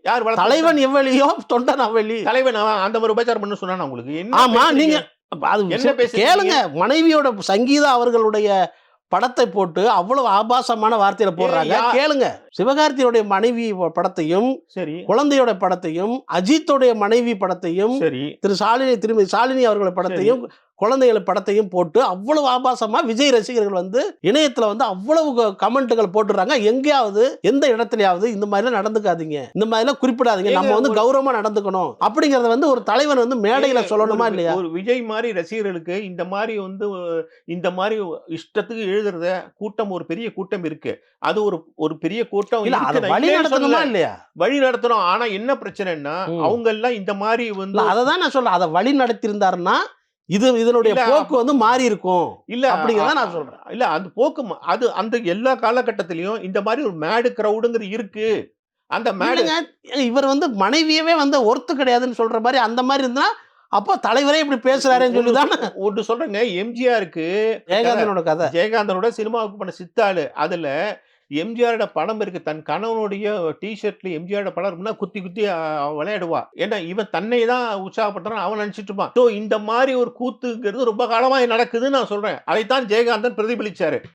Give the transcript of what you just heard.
யார் தலைவன் எவ்வளியோ தொண்டன் அவ்வளி. தலைவன் அந்த மாதிரி உபச்சாரம் பண்ண சொன்னா உங்களுக்கு ஆமா, நீங்க அது என்ன பேசுறீங்க? கேளுங்க. மனைவியோட சங்கீதா அவர்களுடைய படத்தை போட்டு அவ்வளவு ஆபாசமான வார்த்தையில போடுறாங்க. கேளுங்க. சிவகார்த்தியோட மனைவி படத்தையும், சரி, குழந்தையோட படத்தையும், அஜித்தோடைய மனைவி படத்தையும், சரி, திருமதி ஷாலினி அவர்களோட படத்தையும், குழந்தைகள் படத்தையும் போட்டு அவ்வளவு ஆபாசமா விஜய் ரசிகர்கள் வந்து இணையத்துல வந்து அவ்வளவு கமெண்ட்டுகள் போட்டுறாங்க. எங்கேயாவது எந்த இடத்துலயாவது இந்த மாதிரி நடந்துக்காதீங்க, இந்த மாதிரி குறிப்பிடாதீங்க, நம்ம வந்து கௌரவமா நடந்துக்கணும் அப்படிங்கறத வந்து ஒரு தலைவன் வந்து மேடையில சொல்லணுமா இல்லையா? ஒரு விஜய் மாதிரி ரசிகர்களுக்கு இந்த மாதிரி வந்து இந்த மாதிரி இஷ்டத்துக்கு எழுதுறத கூட்டம், ஒரு பெரிய கூட்டம் இருக்கு. அது ஒரு பெரிய கூட்டம் இல்ல, அதை வழி நடத்தணுமா இல்லையா? வழி நடத்தணும். ஆனா என்ன பிரச்சனைன்னா அவங்க எல்லாம் இந்த மாதிரி வந்து அததான் நான் சொல்றேன். அதை வழி நடத்தி இருந்தாருன்னா இதனுடைய போக்கு வந்து மாறி இருக்கும். இல்ல அப்படிங்கிறத நான் சொல்றேன். இல்ல அந்த போக்கு அது அந்த எல்லா காலகட்டத்திலயும் இந்த மாதிரி ஒரு மேடு கிரவுடுங்கிறது இருக்கு. அந்த மேடு இவர் வந்து மனைவியவே வந்து ஒர்த்து கிடையாதுன்னு சொல்ற மாதிரி அந்த மாதிரி இருந்தா அப்போ தலைவரே இப்படி பேசுறாருன்னு சொல்லிதான் ஒன்று சொல்றேங்க. எம்ஜிஆருக்கு ஜெயகாந்தனோட கதை, ஜெயகாந்தனோட சினிமாவுக்கு பண்ண சித்தாளு. அதுல எம்ஜிஆரோட படம் இருக்கு. தன் கணவனுடைய டிஷர்ட்ல எம்ஜிஆரோட படம் இருக்குன்னா குத்தி குத்தி விளையாடுவா. ஏன்னா இவன் தன்னை தான் உற்சாகப்படுத்துறான் அவன் நினைச்சிட்டு இருப்பான். இந்த மாதிரி ஒரு கூத்துங்கிறது ரொம்ப காலமா நடக்குதுன்னு நான் சொல்றேன். அதைத்தான் ஜெயகாந்தன் பிரதிபலிச்சாரு.